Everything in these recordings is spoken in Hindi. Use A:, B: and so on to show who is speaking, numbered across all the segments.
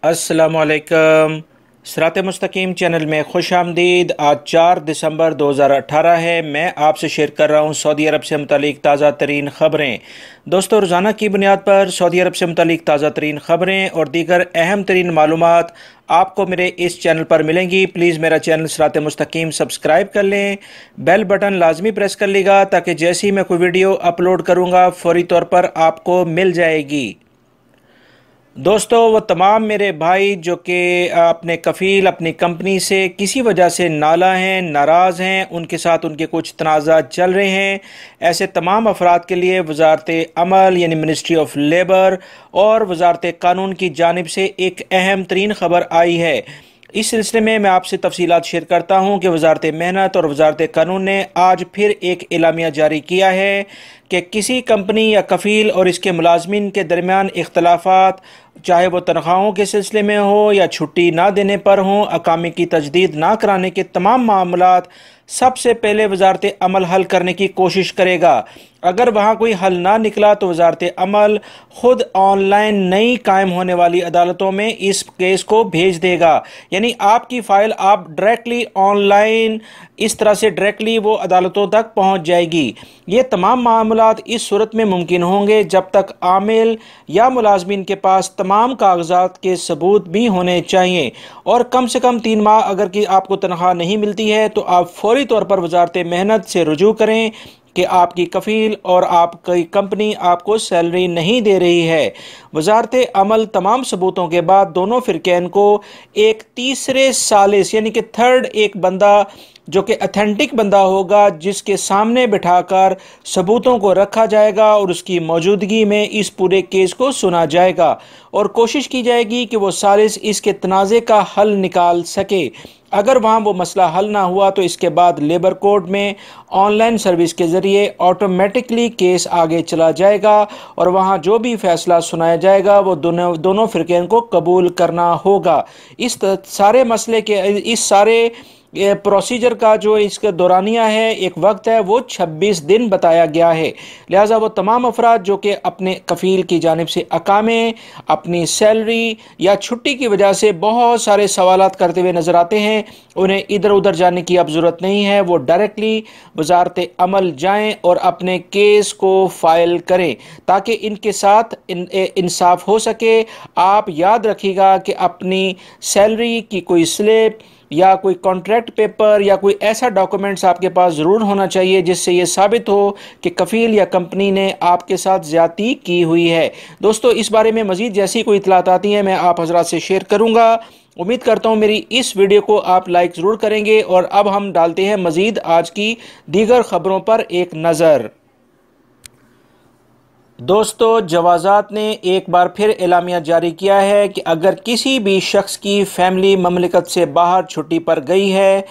A: अस्सलामुअलैकुम। सिरात मुस्तकीम चैनल में खुश आमदीद। आज 4 दिसंबर 2018 है। मैं आपसे शेयर कर रहा हूँ सऊदी अरब से मुतालिक ताज़ा तरीन ख़बरें। दोस्तों, रोज़ाना की बुनियाद पर सऊदी अरब से मुतालिक ताज़ा तरीन ख़बरें और दीगर अहम तरीन मालूमात आपको मेरे इस चैनल पर मिलेंगी। प्लीज़ मेरा चैनल सिरात मुस्तकीम सब्सक्राइब कर लें, बेल बटन लाजमी प्रेस कर लीजिएगा ताकि जैसे ही मैं कोई वीडियो अपलोड करूँगा फ़ौरी तौर पर आपको मिल जाएगी। दोस्तों, वो तमाम मेरे भाई जो कि अपने कफ़ील अपनी कंपनी से किसी वजह से नाला हैं, नाराज़ हैं, उनके साथ उनके कुछ तनाज़ा चल रहे हैं, ऐसे तमाम अफराद के लिए वजारत अमल यानी मिनिस्ट्री ऑफ लेबर और वजारत कानून की जानिब से एक अहम तरीन ख़बर आई है। इस सिलसिले में मैं आपसे तफसीलात शेयर करता हूँ कि वजारत मेहनत और वजारत कानून ने आज फिर एक एलामिया जारी किया है कि किसी कंपनी या कफ़ील और इसके मुलाजमीन के दरमियान इख्तलाफात, चाहे वो तनख्वाहों के सिलसिले में हो या छुट्टी ना देने पर हों, अकामे की तजदीद ना कराने के तमाम मामलात सबसे पहले वजारत अमल हल करने की कोशिश करेगा। अगर वहाँ कोई हल ना निकला तो वजारत अमल ख़ुद ऑनलाइन नई कायम होने वाली अदालतों में इस केस को भेज देगा। यानी आपकी फ़ाइल आप डायरेक्टली ऑनलाइन इस तरह से डायरेक्टली वो अदालतों तक पहुँच जाएगी। ये तमाम मामलात इस सूरत में मुमकिन होंगे जब तक आमिल या मुलाजमीन के पास तमाम कागजात के सबूत भी होने चाहिए और कम से कम 3 माह अगर कि आपको तनख्वाह नहीं मिलती है तो आप फौरी तौर पर वजारत मेहनत से रुजू करें कि आपकी कफ़ील और आपकी कंपनी आपको सैलरी नहीं दे रही है। वजारत अमल तमाम सबूतों के बाद दोनों फ़िरक़ैन को एक तीसरे सालिस यानी कि थर्ड एक बंदा जो कि अथेंटिक बंदा होगा जिसके सामने बिठाकर सबूतों को रखा जाएगा और उसकी मौजूदगी में इस पूरे केस को सुना जाएगा और कोशिश की जाएगी कि वो सालिस इसके तनाज़े का हल निकाल सके। अगर वहाँ वो मसला हल ना हुआ तो इसके बाद लेबर कोर्ट में ऑनलाइन सर्विस के ज़रिए ऑटोमेटिकली केस आगे चला जाएगा और वहाँ जो भी फ़ैसला सुनाया जाएगा वो दोनों फ़िरक़ैन को कबूल करना होगा। इस सारे मसले के इस सारे ये प्रोसीजर का जो इसका दौरानिया है, एक वक्त है, वो 26 दिन बताया गया है। लिहाजा वो तमाम अफराद जो कि अपने कफ़ील की जानिब से अकामे, अपनी सैलरी या छुट्टी की वजह से बहुत सारे सवालात करते हुए नज़र आते हैं, उन्हें इधर उधर जाने की अब ज़रूरत नहीं है। वो डायरेक्टली वजारत अमल जाएँ और अपने केस को फ़ाइल करें ताकि इनके साथ इंसाफ हो सके। आप याद रखिएगा कि अपनी सैलरी की कोई स्लिप या कोई कॉन्ट्रैक्ट पेपर या कोई ऐसा डॉक्यूमेंट्स आपके पास ज़रूर होना चाहिए जिससे ये साबित हो कि कफ़ील या कंपनी ने आपके साथ ज़्यादती की हुई है। दोस्तों, इस बारे में मज़ीद जैसी कोई इतलात आती हैं मैं आप हज़रात से शेयर करूँगा। उम्मीद करता हूँ मेरी इस वीडियो को आप लाइक ज़रूर करेंगे और अब हम डालते हैं मज़ीद आज की दीगर ख़बरों पर एक नज़र। दोस्तों, जवाज़ात ने एक बार फिर एलामिया जारी किया है कि अगर किसी भी शख्स की फ़ैमिली ममलिकत से बाहर छुट्टी पर गई है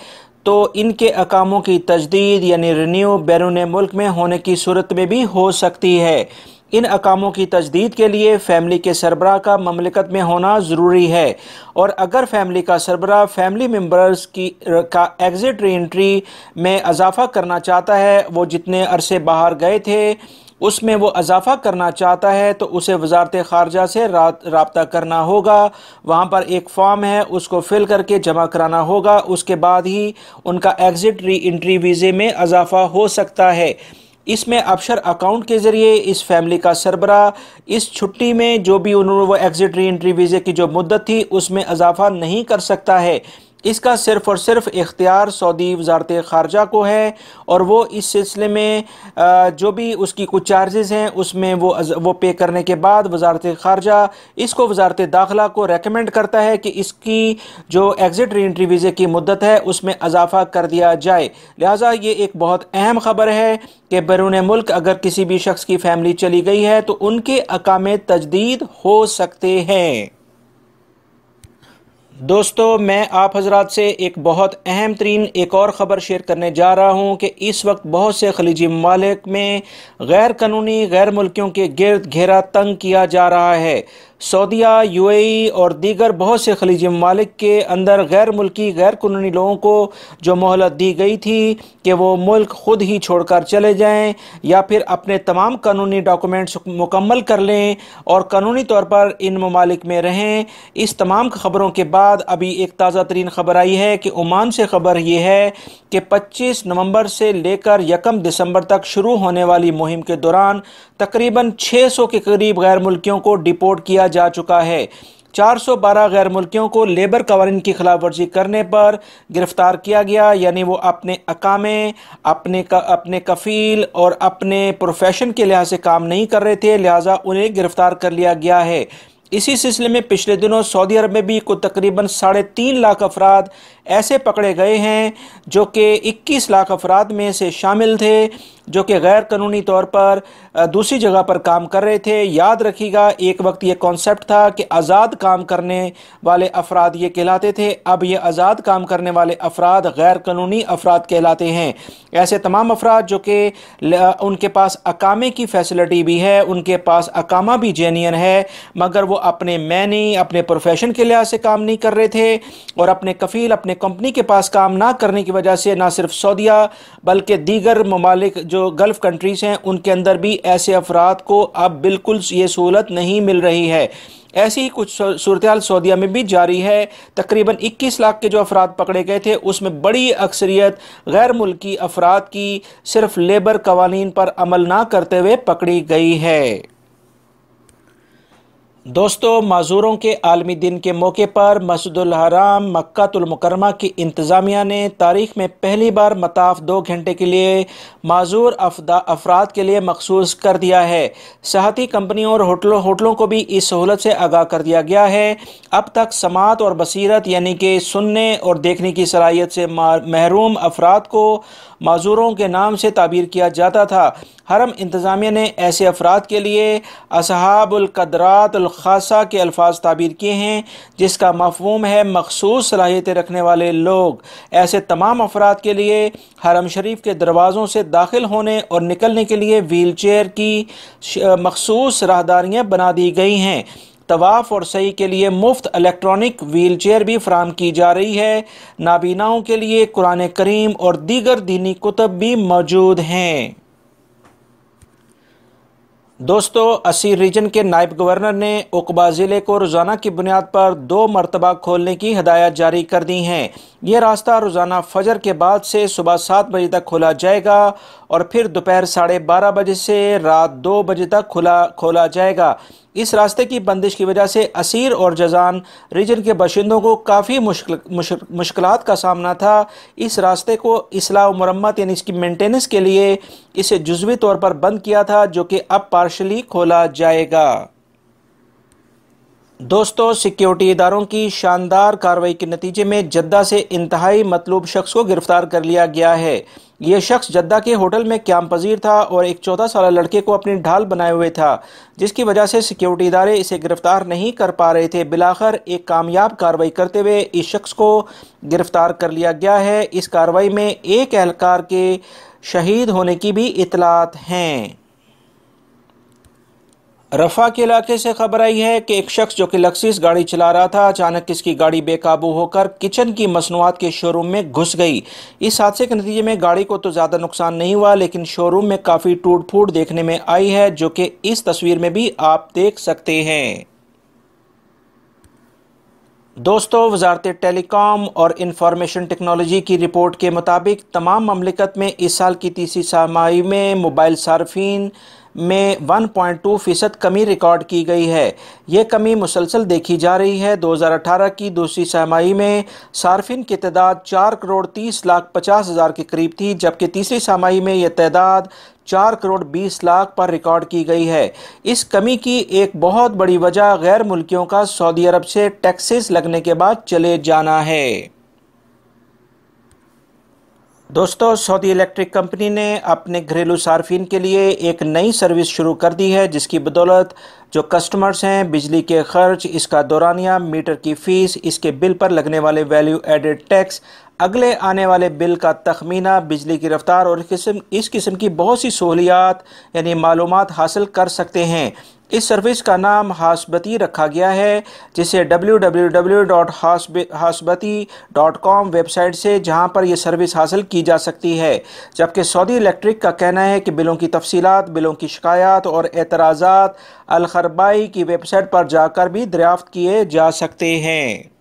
A: तो इनके अकामों की तजदीद यानी रिन्यू बैरून मुल्क में होने की सूरत में भी हो सकती है। इन अकामों की तजदीद के लिए फ़ैमिली के सरबराह का ममलिकत में होना ज़रूरी है और अगर फ़ैमिली का सरबराह फ़ैमिली मेम्बर्स का एग्ज़िट री एंट्री में इजाफ़ा करना चाहता है, वो जितने अरसे बाहर गए थे उसमें वो इजाफ़ा करना चाहता है तो उसे वजारत ख़ारजा से राब्ता करना होगा। वहाँ पर एक फॉर्म है, उसको फिल करके जमा कराना होगा। उसके बाद ही उनका एग्ज़िट री एंट्री वीज़े में इजाफ़ा हो सकता है। इसमें अबशर अकाउंट के ज़रिए इस फैमिली का सरबराह इस छुट्टी में जो भी उन्होंने वो एग्ज़िट री एंट्री वीज़े की जो मुद्दत थी उसमें इजाफ़ा नहीं कर सकता है। इसका सिर्फ़ और सिर्फ इख्तियार सऊदी वजारत ख़ारजा को है और वो इस सिलसिले में जो भी उसकी कुछ चार्जेस हैं उसमें वो पे करने के बाद वजारत ख़ारजा इसको वजारत दाखिला को रेकमेंड करता है कि इसकी जो एग्ज़िट री एंट्री वीज़े की मुद्दत है उसमें इजाफ़ा कर दिया जाए। लिहाजा ये एक बहुत अहम ख़बर है कि बैरून मुल्क अगर किसी भी शख्स की फ़ैमिली चली गई है तो उनके अकामे तजदीद हो सकते हैं। दोस्तों, मैं आप हज़रात से एक बहुत अहम तरीन एक और ख़बर शेयर करने जा रहा हूँ कि इस वक्त बहुत से खलीजी ममालिक में गैर कानूनी गैर मुल्कियों के गिर्द घेरा तंग किया जा रहा है। सऊदीया, यूएई और दीगर बहुत से खलीजी ममालिक के अंदर गैर मुल्की गैर कानूनी लोगों को जो मोहलत दी गई थी कि वो मुल्क खुद ही छोड़कर चले जाएं या फिर अपने तमाम कानूनी डॉक्यूमेंट्स मुकम्मल कर लें और कानूनी तौर पर इन ममालिक में रहें। इस तमाम खबरों के बाद अभी एक ताज़ा तरीन खबर आई है कि ओमान से खबर ये है कि 25 नवंबर से लेकर 1 दिसंबर तक शुरू होने वाली मुहिम के दौरान तकरीबन 600 के करीब गैर मुल्कियों को डिपोर्ट किया जा चुका है। 412 गैर मुल्कियों को लेबर कवानीन की खिलाफ वर्जी करने पर गिरफ्तार किया गया, यानी वो अपने अकामे, अपने कफ़ील और अपने प्रोफेशन के लिहाज से काम नहीं कर रहे थे, लिहाजा उन्हें गिरफ्तार कर लिया गया है। इसी सिलसिले में पिछले दिनों सऊदी अरब में भी कुछ तकरीबन 3.5 लाख अफराद ऐसे पकड़े गए हैं जो कि 21 लाख अफराद में से शामिल थे जो कि गैर कानूनी तौर पर दूसरी जगह पर काम कर रहे थे। याद रखिएगा, एक वक्त ये कॉन्सेप्ट था कि आज़ाद काम करने वाले अफराद ये कहलाते थे, अब ये आज़ाद काम करने वाले अफराद गैर कानूनी अफराद कहलाते हैं। ऐसे तमाम अफराद जो कि उनके पास अकामे की फैसिलिटी भी है, उनके पास अकामा भी जेन्युइन है, मगर वो अपने मैनी अपने प्रोफेशन के लिहाज से काम नहीं कर रहे थे और अपने कफ़ील अपने कंपनी के पास काम ना करने की वजह से ना सिर्फ सऊदीया बल्कि दीगर ममालिक जो गल्फ़ कंट्रीज़ हैं उनके अंदर भी ऐसे अफराद को अब बिल्कुल ये सहूलत नहीं मिल रही है। ऐसी ही कुछ सूरत सऊदीया में भी जारी है। तकरीबन 21 लाख के जो अफराद पकड़े गए थे उसमें बड़ी अक्सरियत गैर मुल्की अफराद की सिर्फ लेबर कवानीन पर अमल ना करते हुए पकड़ी गई है। दोस्तों, माजूरों के आलमी दिन के मौके पर मस्जिदुल हराम मक्कातुल मुकर्रमा की इंतज़ामिया ने तारीख़ में पहली बार मताफ़ 2 घंटे के लिए माजूर अफराद के लिए मखसूस कर दिया है। सयाहती कंपनियों और होटलों को भी इस सहूलत से आगाह कर दिया गया है। अब तक समात और बसीरत यानी कि सुनने और देखने की सलाहियत से महरूम अफराद को माजूरों के नाम से ताबीर किया जाता था। हरम इंतज़ामिया ने ऐसे अफराद के लिए असहाबुल क़दरातुल ख़ासा के अल्फाज ताबीर किए हैं, जिसका मफ़हूम है मखसूस सलाहियतें रखने वाले लोग। ऐसे तमाम अफराद के लिए हरम शरीफ के दरवाज़ों से दाखिल होने और निकलने के लिए व्हील चेयर की मखसूस राहदारियाँ बना दी गई हैं। तवाफ़ और सही के लिए मुफ्त इलेक्ट्रॉनिक व्हील चेयर भी फराहम की जा रही है। नाबीनाओं के लिए कुरान करीम और दीगर दीनी कुतुब भी मौजूद हैं। दोस्तों, असीर रीजन के नायब गवर्नर ने उकबा ज़िले को रोज़ाना की बुनियाद पर 2 मरतबा खोलने की हिदायत जारी कर दी हैं। यह रास्ता रोज़ाना फजर के बाद से सुबह 7 बजे तक खोला जाएगा और फिर दोपहर 12:30 बजे से रात 2 बजे तक खोला जाएगा। इस रास्ते की बंदिश की वजह से असीर और जजान रीजन के बाशिंदों को काफ़ी मुश्किलात का सामना था। इस रास्ते को इस्लाह मरम्मत यानी इसकी मेंटेनेंस के लिए इसे जुज़वी तौर पर बंद किया था, जो कि अब पार्शली खोला जाएगा। दोस्तों, सिक्योरिटी इदारों की शानदार कार्रवाई के नतीजे में जद्दा से इंतहाई मतलूब शख्स को गिरफ्तार कर लिया गया है। यह शख्स जद्दा के होटल में क़याम पजीर था और एक 14 साल लड़के को अपनी ढाल बनाए हुए था, जिसकी वजह से सिक्योरिटी इदारे इसे गिरफ्तार नहीं कर पा रहे थे। बिलाखिर एक कामयाब कार्रवाई करते हुए इस शख्स को गिरफ्तार कर लिया गया है। इस कार्रवाई में एक एहलकार के शहीद होने की भी इतलात हैं। रफ़ा के इलाके से खबर आई है कि एक शख्स जो कि लक्सिस गाड़ी चला रहा था, अचानक इसकी गाड़ी बेकाबू होकर किचन की मसनूआत के शोरूम में घुस गई। इस हादसे के नतीजे में गाड़ी को तो ज़्यादा नुकसान नहीं हुआ, लेकिन शोरूम में काफ़ी टूट फूट देखने में आई है, जो कि इस तस्वीर में भी आप देख सकते हैं। दोस्तों, वजारत टेलीकॉम और इंफॉर्मेशन टेक्नोलॉजी की रिपोर्ट के मुताबिक तमाम ममलिकत में इस साल की तीसरी छमाही में मोबाइल सार्फिन में 1.2% कमी रिकॉर्ड की गई है। ये कमी मुसलसल देखी जा रही है। 2018 की दूसरी छमाही में सार्फिन की तादाद 4,30,50,000 के करीब थी, जबकि तीसरी छमाही में यह तादाद 4,20,00,000 पर रिकॉर्ड की गई है। इस कमी की एक बहुत बड़ी वजह गैर मुल्कियों का सऊदी अरब से टैक्सेस लगने के बाद चले जाना है। दोस्तों, सऊदी इलेक्ट्रिक कंपनी ने अपने घरेलू सार्फिन के लिए एक नई सर्विस शुरू कर दी है, जिसकी बदौलत जो कस्टमर्स हैं बिजली के खर्च, इसका दौरानिया, मीटर की फ़ीस, इसके बिल पर लगने वाले वैल्यू एडेड टैक्स अगले आने वाले बिल का तखमीना, बिजली की रफ्तार और इस किस्म की बहुत सी सहूलियात यानी मालूमात हासिल कर सकते हैं। इस सर्विस का नाम हासबती रखा गया है, जिसे www.hasbati.com वेबसाइट से जहां पर यह सर्विस हासिल की जा सकती है। जबकि सऊदी इलेक्ट्रिक का कहना है कि बिलों की तफसीलात, बिलों की शिकायत और एतराज़ात अल-खरबाई की वेबसाइट पर जाकर भी दरियाफ्त किए जा सकते हैं।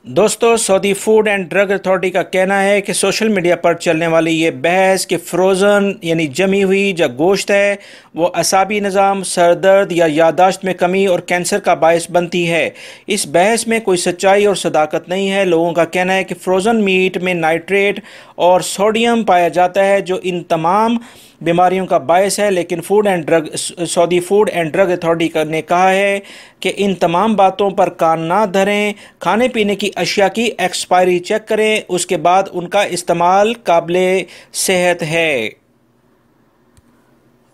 A: दोस्तों, Saudi food and drug authority का कहना है कि सोशल मीडिया पर चलने वाली ये बहस कि फ्रोज़न यानी जमी हुई जो गोश्त है वो असाबी निज़ाम, सरदर्द या यादाश्त में कमी और कैंसर का बायस बनती है। इस बहस में कोई सच्चाई और सदाकत नहीं है। लोगों का कहना है कि फ्रोज़न मीट में नाइट्रेट और सोडियम पाया जाता है जो इन तमाम बीमारियों का बायस है, लेकिन Saudi food and drug authority ने कहा है कि इन तमाम बातों पर कान ना धरें। खाने पीने की अशिया की एक्सपायरी चेक करें, उसके बाद उनका इस्तेमाल काबिले सेहत है।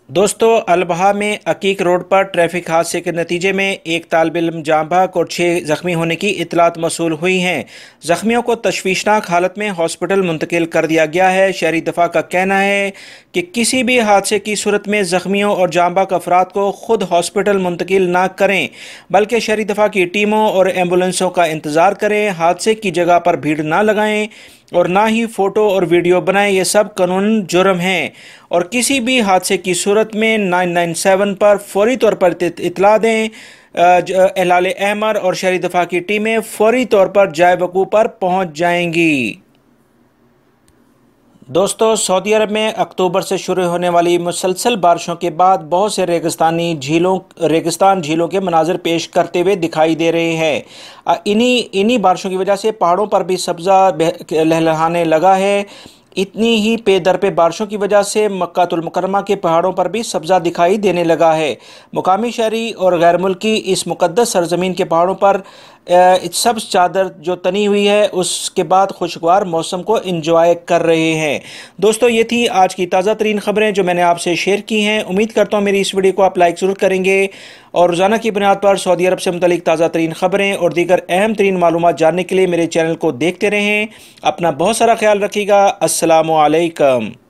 A: दोस्तों, अलबहा में अकीक रोड पर ट्रैफिक हादसे के नतीजे में एक तालिब इल्म जाँ बहक और 6 ज़ख्मी होने की इतलात मौसूल हुई हैं। ज़ख्मियों को तशवीशनाक हालत में हॉस्पिटल मुंतकिल कर दिया गया है। शहरी दफा का कहना है कि किसी भी हादसे की सूरत में ज़ख्मियों और जाँ बहक अफराद को खुद हॉस्पिटल मुंतकिल ना करें, बल्कि शहरी दफा की टीमों और एम्बुलेंसों का इंतज़ार करें। हादसे की जगह पर भीड़ ना लगाएं और ना ही फ़ोटो और वीडियो बनाएं। ये सब कानून जुर्म हैं और किसी भी हादसे की सूरत में 997 पर फौरी तौर पर इतला दें। एलाले अहमर और शहरी दफा की टीमें फौरी तौर पर जाए वकू पर पहुँच जाएंगी। दोस्तों, सऊदी अरब में अक्टूबर से शुरू होने वाली मुसलसल बारिशों के बाद बहुत से रेगिस्तान झीलों के मनाजिर पेश करते हुए दिखाई दे रहे हैं। इन्हीं बारिशों की वजह से पहाड़ों पर भी सब्ज़ा लहलहाने लगा है। इतनी ही पे बारिशों की वजह से मक्कातुल मुकर्रमा के पहाड़ों पर भी सब्ज़ा दिखाई देने लगा है। मुकामी शहरी और गैर मुल्की इस मुक़द्दस सरजमीन के पहाड़ों पर सब्ज़ चादर जो तनी हुई है, उसके बाद खुशगवार मौसम को इंजॉय कर रहे हैं। दोस्तों, ये थी आज की ताज़ा तरीन ख़बरें जो मैंने आपसे शेयर की हैं। उम्मीद करता हूँ मेरी इस वीडियो को आप लाइक ज़रूर करेंगे और रोज़ाना की बुनियाद पर सऊदी अरब से मुतल्लिक़ ताज़ा तरीन ख़बरें और दीगर अहम तरीन मालूमात जानने के लिए मेरे चैनल को देखते रहें। अपना बहुत सारा ख्याल रखिएगा। अस्सलामु अलैकुम।